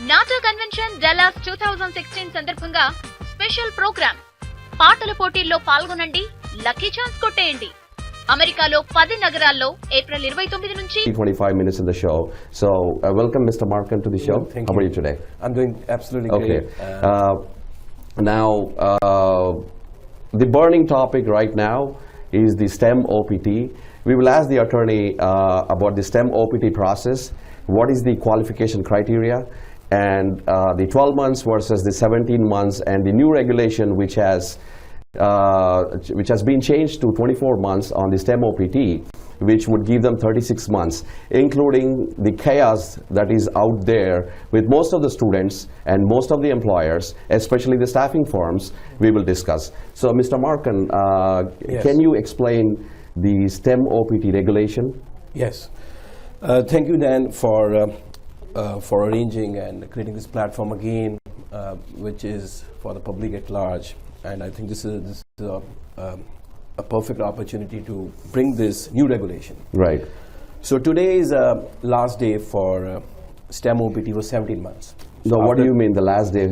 NATO convention Dallas 2016 సందర్భంగా special programme. పాటల పోటీల్లో పాల్గొనండి, లక్కీ ఛాన్స్ కొట్టేయండి. అమెరికాలో 10 నగరాల్లో ఏప్రిల్ 29 నుంచి 25 minutes in the show. So welcome Mr. Markan to the show. Thank How are you today? I'm doing absolutely Okay. great. Now the burning topic right now is the STEM OPT. We will ask the attorney about the STEM OPT process. What is the qualification criteria? And the 12 months versus the 17 months, and the new regulation which has been changed to 24 months on the STEM OPT, which would give them 36 months, including the chaos that is out there with most of the students and most of the employers, especially the staffing firms. We will discuss. So Mr. Markan, Yes. can you explain the STEM OPT regulation? Yes. Thank you, Dan, for arranging and creating this platform again, which is for the public at large. And I think this is a perfect opportunity to bring this new regulation. Right. So today is last day for STEM OPT was 17 months. So what do you mean the last day?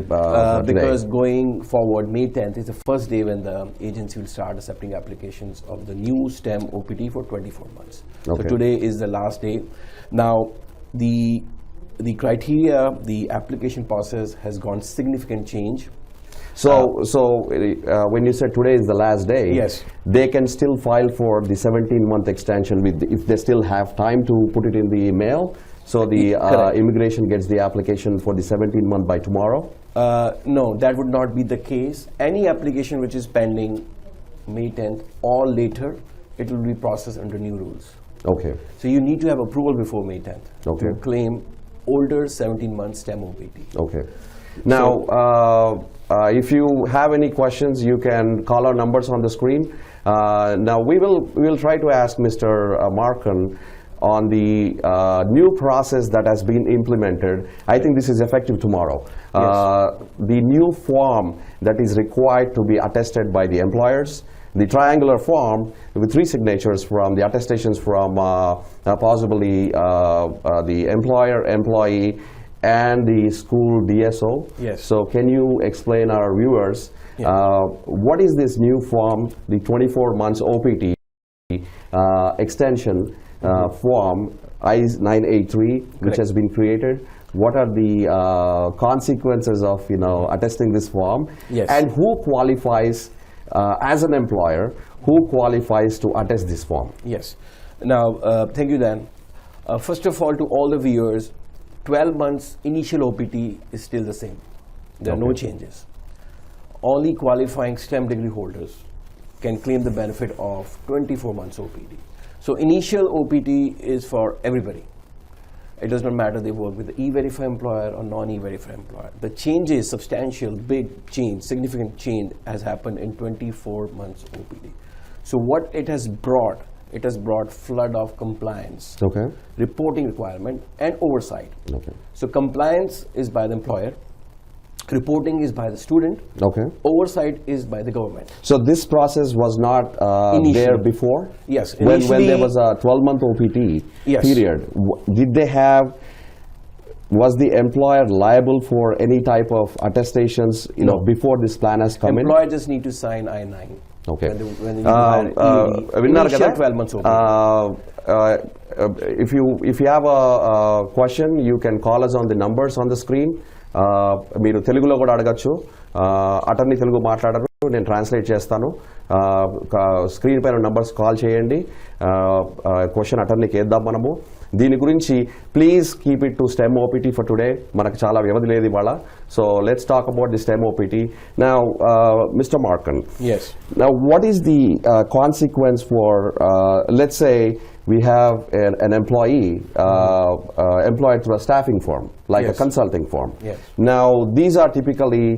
Because going forward, May 10th is the first day when the agency will start accepting applications of the new STEM OPT for 24 months. Okay. So today is the last day. Now, the criteria, the application process has gone significant change. So when you said today is the last day, Yes. they can still file for the 17-month extension if they still have time to put it in the email. So the Correct. immigration gets the application for the 17-month by tomorrow. No, that would not be the case. Any application which is pending May 10th or later, it will be processed under new rules. Okay. So you need to have approval before May 10th Okay. to claim older 17 months STEM OPT. Okay. Now, if you have any questions, you can call our numbers on the screen. Now we will try to ask Mr. Markan on the new process that has been implemented. I think this is effective tomorrow. The new form that is required to be attested by the employers, the triangular form with 3 signatures from the attestations from possibly the employer, employee, and the school DSO. Yes. So can you explain our viewers what is this new form, the 24 months OPT extension form I-983, which Correct. has been created? What are the consequences of attesting this form? Yes. And who qualifies as an employer? Who qualifies to attest this form? Yes. Now, thank you, Dan. First of all, to all the viewers, 12 months initial OPT is still the same. There are no changes. Only qualifying STEM degree holders can claim the benefit of 24 months OPT. So initial OPT is for everybody. It does not matter they work with the E-Verify employer or non-E-Verify employer. The change is substantial, big change, significant change has happened in 24 months OPT. So what it has brought flood of compliance, Okay. reporting requirement, and oversight. Okay. So compliance is by the employer, reporting is by the student, Okay. oversight is by the government. So this process was not Initially. there before? Yes, When initially- there was a 12-month OPT Yes. period, was the employer liable for any type of attestations before this plan has come in? Employer just need to sign I-9. Okay. When they hire EAD, విన్నారు కదా? initial 12 months OPT. If you have a question, you can call us on the numbers on the screen. మీరు తెలుగులో కూడా అడగచ్చు. Attorney Telugu మాట్లాడరు, నేను translate చేస్తాను. Screen పైన నంబర్స్ కాల్ చేయండి. క్వశ్చన్ అటర్నీకి వేద్దాం మనము. దీని గురించి please keep it to stem OPT for today. మనకు చాలా వ్యవధి లేదు ఇవాళ. So let's talk about the stem OPT. Now mister మార్కన్, Yes. now what is the consequence for let's say we have an employee employed through a staffing firm, like a Yes. consulting firm. Yes. Now these are typically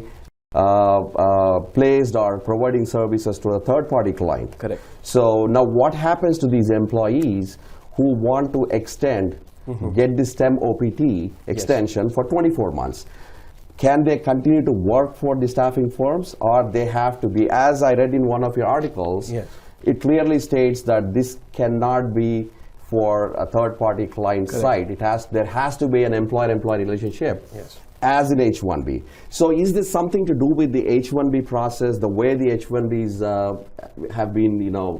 placed or providing services to a third party client. Correct. So now what happens to these employees who want to extend, get the STEM OPT extension for 24 months? Can they continue to work for the staffing firms, or they have to be, as I read in one of your articles, Yes. it clearly states that this cannot be for a third party client Correct. side. There has to be an employer-employee relationship. Yes. as in H-1B. So is this something to do with the H-1B process, the way the H-1Bs have been,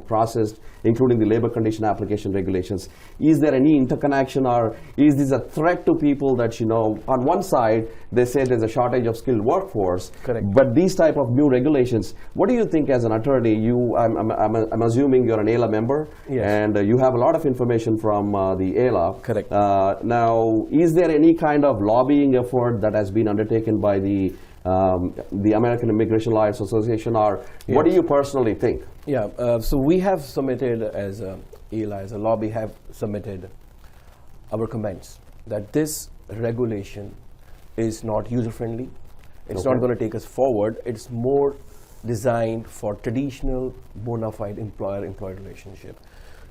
processed, including the labor condition application regulations? Is there any interconnection, or is this a threat to people that, on one side, they say there's a shortage of skilled workforce, Correct. but these type of new regulations, what do you think as an attorney? I'm assuming you're an AILA member, Yes. and you have a lot of information from the AILA. Correct. Now, is there any kind of lobbying effort that has been undertaken by the American Immigration Lawyers Association, or what do you personally think? Yeah, so we have submitted as AILA, as a lobby, have submitted our comments that this regulation is not user-friendly. It's not going to take us forward. It's more designed for traditional bona fide employer-employee relationship.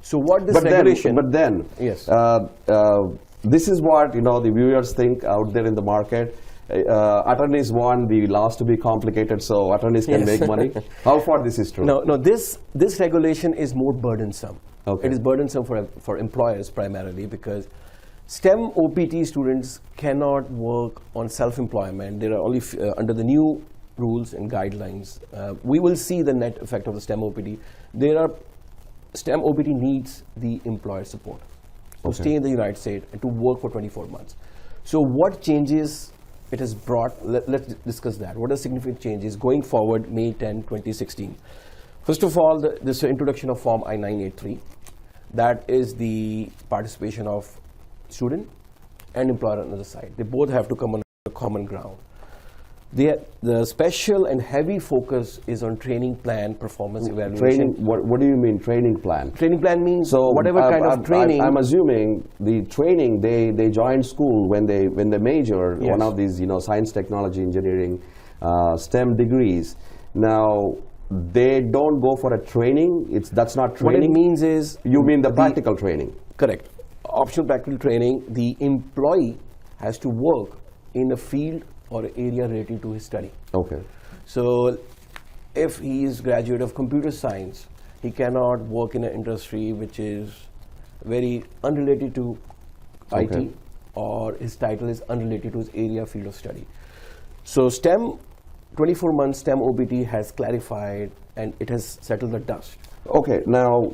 So what this regulation... But then, Yes. this is what the viewers think out there in the market. Attorneys want the laws to be complicated so attorneys can Yes. make money. How far this is true? No, this regulation is more burdensome. Okay. It is burdensome for employers primarily because STEM OPT students cannot work on self-employment. There are only under the new rules and guidelines. We will see the net effect of the STEM OPT. STEM OPT needs the employer support to stay in the United States and to work for 24 months. So what changes it has brought, let's discuss that. What are significant changes going forward May 10, 2016? First of all, this introduction of Form I-983. That is the participation of student and employer on the other side. They both have to come on a common ground. The special and heavy focus is on training plan, performance evaluation. Training, what do you mean training plan? Training plan means whatever kind of training. I'm assuming the training, they join school when they major, Yes. one of these science, technology, engineering, STEM degrees. Now, they don't go for a training, that's not training? What it means is... You mean the practical training? Correct. Optional practical training, the employee has to work in a field or area relating to his study. Okay. So if he is graduate of computer science, he cannot work in an industry which is very unrelated to Okay. IT, or his title is unrelated to his area field of study. So STEM, 24 months STEM OPT has clarified and it has settled the dust. Okay, now,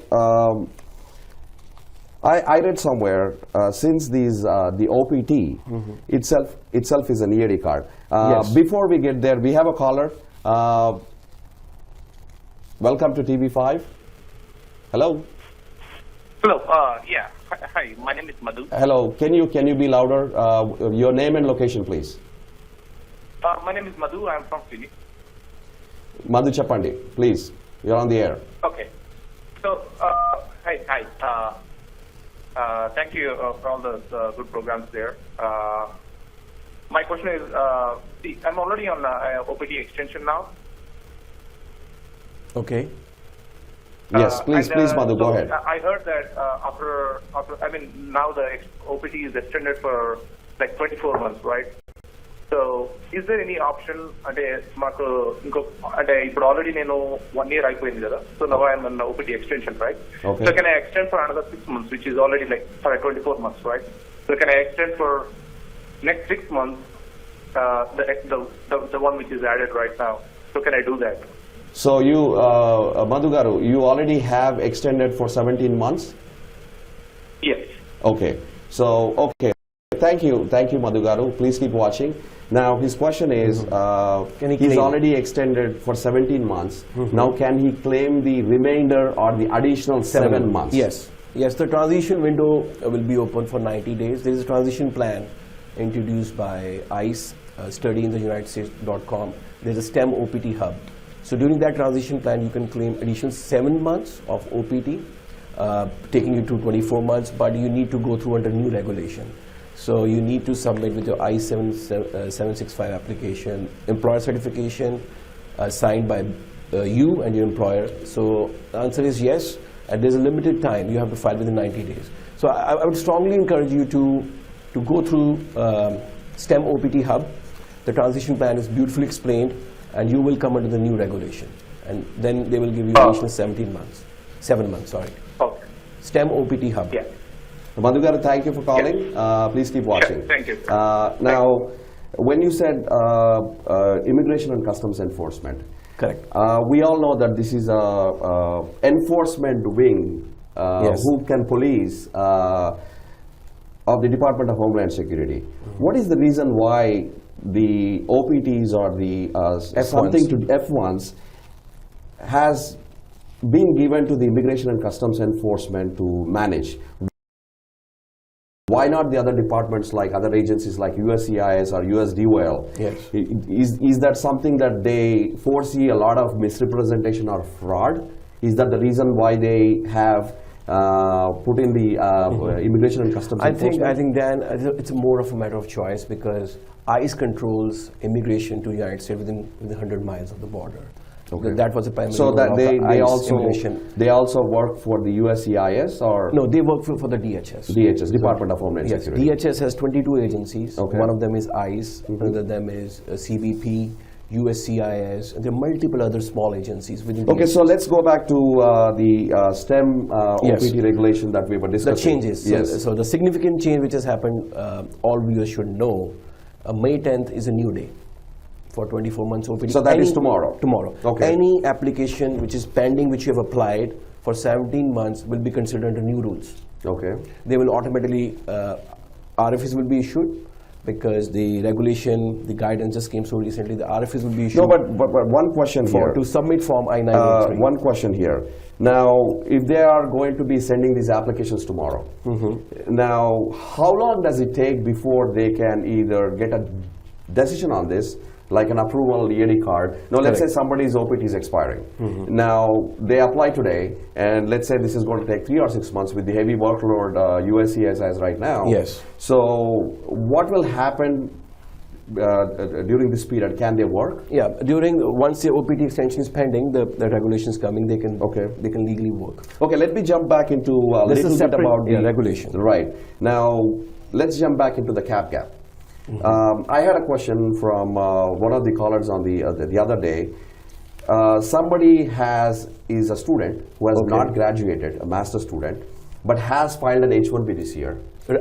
I read somewhere, since the OPT itself is an EAD card. Yes. Before we get there, we have a caller. Welcome to TV5. Hello. Hello. Yeah. Hi. My name is Madhu. Hello. Can you be louder? Your name and location, please. My name is Madhu. I'm from Phoenix. Madhu Chapandi, please. You're on the air. Okay. So, hi. Thank you for all the good programs there. My question is, see, I'm already on OPT extension now. Okay. Yes, please, Madhu, go ahead. I heard that after now the OPT is extended for like 24 months, right? So, is there any option? అంటే మాకు ఇంకో అంటే ఇప్పుడు already నేను 1 year అయిపోయింది కదా. So now I'm on OPT extension, right? Okay. So can I extend for another 6 months, which is already like 24 months, right? So can I extend for next 6 months the one which is added right now? So can I do that? So you, Madhu Garu, you already have extended for 17 months? Yes. Okay. So, okay. Thank you, Madhu Garu. Please keep watching. Now, his question is, Can he he's claim? already extended for 17 months. Now, can he claim the remainder or the additional 7 months? Yes, the transition window will be open for 90 days. There is a transition plan introduced by ICE, studyintheunitedstates.com. There's a STEM OPT hub. So during that transition plan, you can claim additional 7 months of OPT, taking you to 24 months, but you need to go through under new regulation. So you need to submit with your I-765 application, employer certification signed by you and your employer. So the answer is yes, and there's a limited time. You have to file within 90 days. So I would strongly encourage you to go through STEM OPT hub. The transition plan is beautifully explained, and you will come under the new regulation. And then they will give you additional 7 months, sorry. Okay. STEM OPT hub. Yeah. Madhu Garu, thank you for calling. Please keep watching. Sure, thank you. Now, when you said Immigration and Customs Enforcement, Correct. we all know that this is a enforcement wing Yes. who can police of the Department of Homeland Security. What is the reason why the OPTs or the something to F1s has been given to the Immigration and Customs Enforcement to manage? Why not the other departments like other agencies like USCIS or USDOL? Yes. Is that something that they foresee a lot of misrepresentation or fraud? Is that the reason why they have put in the Immigration and Customs Enforcement? I think Dan, it's more of a matter of choice because ICE controls immigration to the United States within 100 miles of the border. Okay. That was the primary So goal that of they ICE immigration. also work for the USCIS or No, they work for the DHS. DHS, Department of Homeland Yes, Security. DHS has 22 agencies. Okay. One of them is ICE, another of them is CBP, USCIS, and there are multiple other small agencies within Okay, DHS. so let's go back to the STEM Yes. OPT regulation that we were The discussing. changes. Yes. So the significant change which has happened, all viewers should know, May 10th is a new day for 24 months OPT. So that is tomorrow? Tomorrow. Okay. Any application which is pending, which you have applied for 17 months will be considered under new rules. Okay. They will automatically, RFEs will be issued because the regulation, the guidance just came so recently, the RFEs will be issued No, but one question here. to submit Form I-983. One question here. Now, if they are going to be sending these applications tomorrow, now how long does it take before they can either get a decision on this, like an approval EAD card? Now, let's say Correct. somebody's OPT is expiring. Now, they apply today, and let's say this is going to take 3 or 6 months with the heavy workload USCIS has right now. Yes. So, what will happen during this period? Can they work? Yeah, once the OPT extension is pending, the regulation is coming, they can legally work. Okay, let me jump back into a This is little bit separate, about the regulation. Right. Now, let's jump back into the cap gap. I had a question from one of the callers on the other day. Somebody is a student who has Okay. not graduated, a master's student, but has filed an H-1B this year.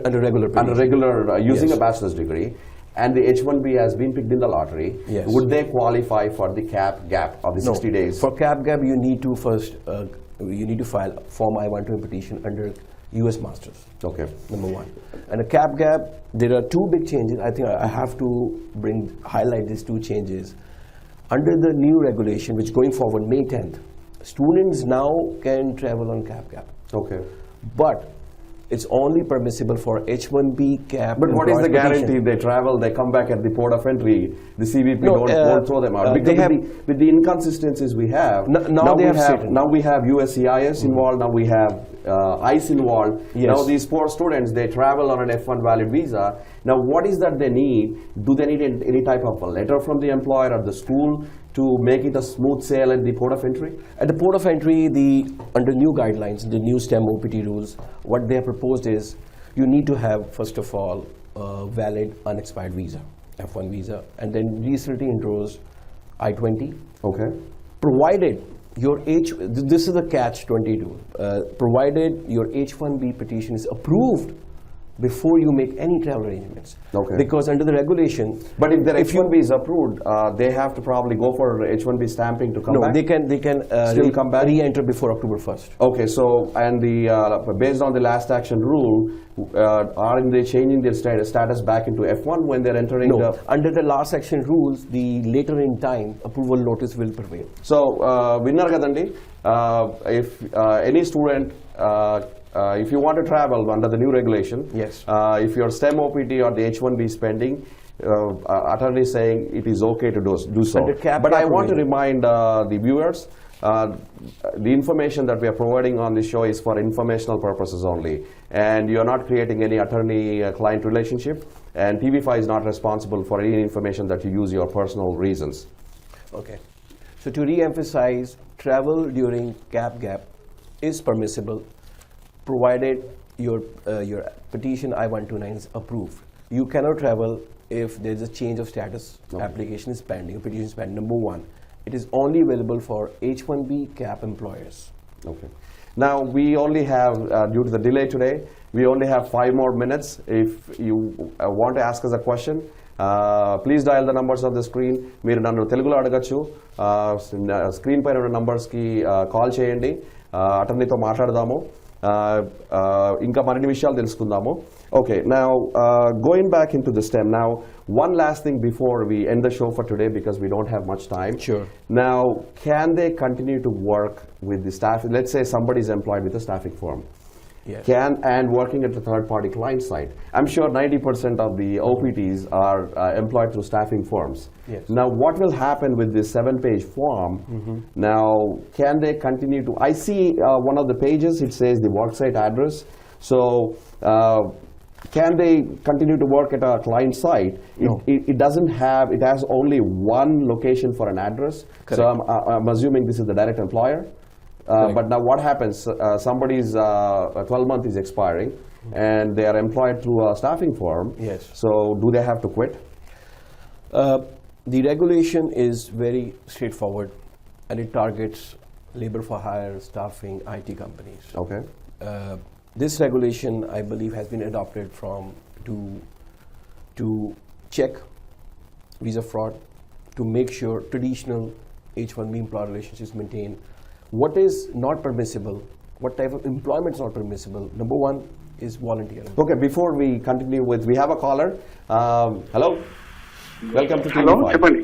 Under regular Under regular, using Yes. a bachelor's degree, and the H-1B has been picked in the lottery. Yes. Would they qualify for the cap gap of the 60 days? For cap gap, you need to first file Form I-120 petition under U.S. Masters. Okay. Number one. And a cap gap, there are two big changes. I think I have to highlight these two changes. Under the new regulation, which going forward May 10th, students now can travel on cap gap. Okay. But it's only permissible for H-1B cap. But what is the employers guarantee? petition. They travel, they come back at the port of entry, the CBP No, won't throw them out. they Because have- with the inconsistencies we have, Now they have certain- now we have USCIS involved, now we have ICE involved. Yes. Now these poor students, they travel on an F1 valid visa. Now what is that they need? Do they need any type of a letter from the employer or the school to make it a smooth sail at the port of entry? At the port of entry, under new guidelines, the new STEM OPT rules, what they have proposed is you need to have, first of all, a valid unexpired visa, F1 visa, and then recently introduced I-20, Okay. provided your this is the catch-22, provided your H-1B petition is approved before you make any travel arrangements. Okay. Because under the regulation, But if their H-1B is approved, they have to probably go for H-1B stamping to come no, back? they can Still come back? re-enter before October 1st. Okay, so, and based on the last action rule, aren't they changing their status back into F1 when they're entering No, the... under the last section rules, the later in time approval notice will prevail. So, winner kadandi, if any student, if you want to travel under the new regulation, Yes. if your STEM OPT or the H-1B is pending, attorney is saying it is okay to do so. Under cap But I gap want to provision. remind the viewers, the information that we are providing on this show is for informational purposes only, and you are not creating any attorney-client relationship, and TV5 is not responsible for any information that you use your personal reasons. Okay. So to re-emphasize, travel during cap gap is permissible, provided your petition I-129 is approved. You cannot travel if there is a change of status, Okay. application is pending, petition is pending. Number one, it is only available for H-1B cap employers. Okay. Now, we only have, due to the delay today, we only have 5 more minutes. If you want to ask us a question, please dial the numbers of the screen. మీరు నన్ను తెలుగులో అడగచ్చు. Screen పైన ఉన్న నంబర్స్కి call చేయండి. అటర్నీతో మాట్లాడదాము. ఇంకా మరిన్ని విషయాలు తెలుసుకుందాము. Okay, now going back into the STEM. Now, one last thing before we end the show for today because we don't have much time. Sure. Now, can they continue to work with the staff? Let's say somebody is employed with a staffing firm. Yes. And working at the third-party client side. I'm sure 90% of the OPTs are employed through staffing firms. Yes. Now, what will happen with this 7-page form? Now, can they continue to? I see one of the pages. It says the worksite address. So. Can they continue to work at a client site? No. It doesn't have, it has only one location for an address. Correct. So I'm assuming this is the direct employer. But now what happens, somebody's 12-month is expiring and they are employed through a staffing firm. Yes. So do they have to quit? The regulation is very straightforward and it targets labor for hire, staffing, IT companies. Okay. This regulation, I believe, has been adopted to check visa fraud, to make sure traditional H-1B employer relationships maintained. What is not permissible? What type of employment is not permissible? Number one is volunteering. Okay, before we continue with, we have a caller. Hello. Welcome to TV5. Hello, చెప్పండి.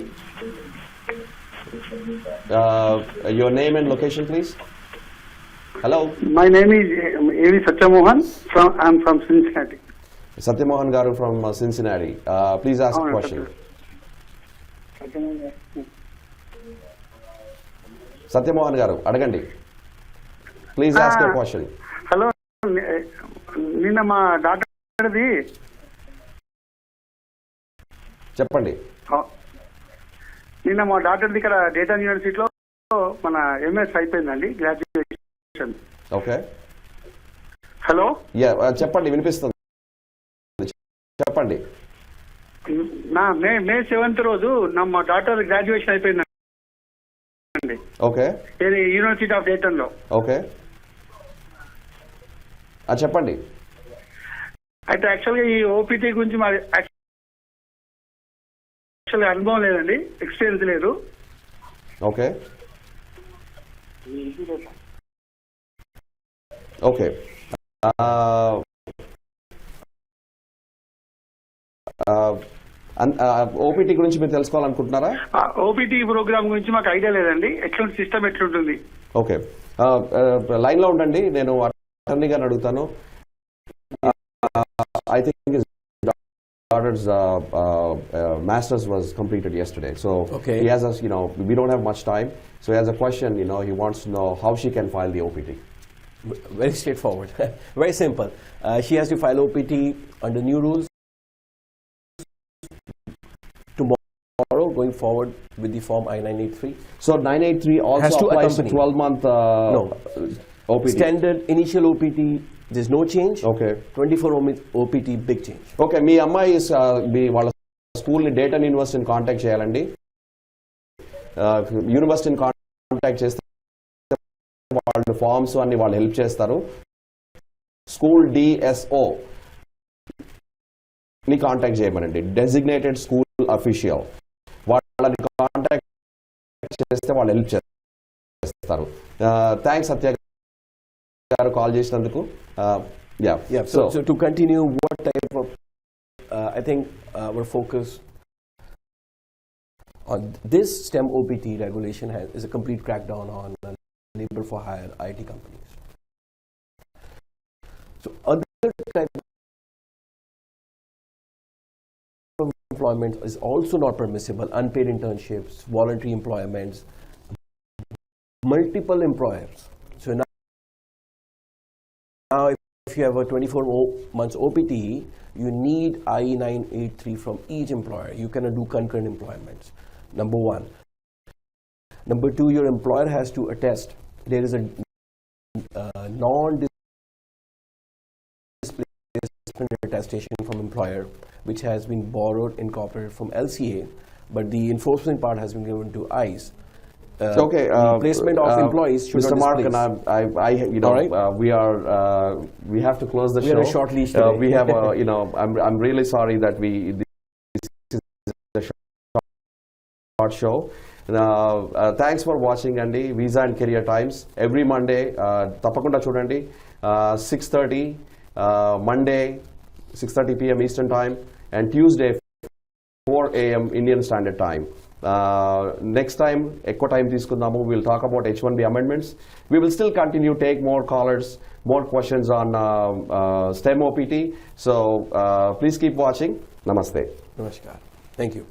Your name and location, please. Hello. My name is A.V. Satyamohan. I'm from Cincinnati. Satyamohan Garu from Cincinnati. Please ask a question. Satyamohan Garu, adagandi. Please ask your question. Hello, నిన్న మా డాక్టర్ది చెప్పండి. ఇక్కడ data యూనివర్సిటీలో మన MS అయిపోయిందండి, graduation. Okay. Hello, చెప్పండి, వినిపిస్తుంది, చెప్పండి. మే 7th రోజు మా డాక్టర్ గ్రాడ్యుయేషన్ అయిపోయిందండి. ఓకే. యూనివర్సిటీ ఆఫ్ డేటన్ లో. ఓకే, చెప్పండి. అయితే యాక్చువల్గా ఈ ఓపీటీ గురించి మాది యాక్చువల్గా అనుభవం లేదండి, ఎక్స్పీరియన్స్ లేదు. ఓకే. ఓకే. ఓపీటీ గురించి మీరు తెలుసుకోవాలనుకుంటున్నారా? ఓపీటీ ప్రోగ్రామ్ గురించి మాకు ఐడియా లేదండి, ఎట్లాంటి సిస్టమ్ ఎట్లుంటుంది. ఓకే, లైన్ లో ఉండండి, నేను అటర్నీ గారిని అడుగుతాను. I think his daughter's master's was completed yesterday, so okay. He has a, we don't have much time, so he has a question. He wants to know how she can file the OPT. Very straightforward, very simple. She has to file OPT under new rules tomorrow, going forward with the form I-983. So 983 also has to applies to accompany. 12-month No. OPT. Standard initial OPT, there's no change. Okay. 24 OPT, big change. Okay, మీ అమ్మాయి వాళ్ళ స్కూల్ని Dayton యూనివర్సిటీని contact చేయాలండి. యూనివర్సిటీని contact చేస్తే వాళ్ళు forms అన్ని వాళ్ళు హెల్ప్ చేస్తారు. స్కూల్ DSO ని కాంటాక్ట్ చేయమనండి, డెసిగ్నేటెడ్ స్కూల్ అఫీషియల్. వాళ్ళని కాంటాక్ట్ చేస్తే వాళ్ళు హెల్ప్ చేస్తారు. థ్యాంక్స్ సత్య గారు కాల్ చేసినందుకు. So to continue, what type of I think our focus on this STEM OPT regulation is a complete crackdown on labor for hire IT companies. So other type of employment is also not permissible. Unpaid internships, voluntary employments, multiple employers. So now if you have a 24 months OPT, you need I-983 from each employer. You cannot do concurrent employments. Number one. Number two, your employer has to attest there is a non-displacement attestation from employer, which has been borrowed, incorporated from LCA, but the enforcement part has been given to ICE. Okay, the placement of employees should Mr. not Mark, displace. and All right. we have to close the We show. are a short leash today. We have, I'm really sorry that this is part show. Thanks for watching Andy, Visa and Career Times. Every Monday, tapakunda chudandi, 6:30, Monday, 6:30 p.m. Eastern Time, and Tuesday, 4 a.m. Indian Standard Time. Next time, ఎక్కువ time తీసుకుందాము. We'll talk about H-1B amendments. We will still continue take more callers, more questions on STEM OPT. So please keep watching. Namaste. Namaskar. Thank you.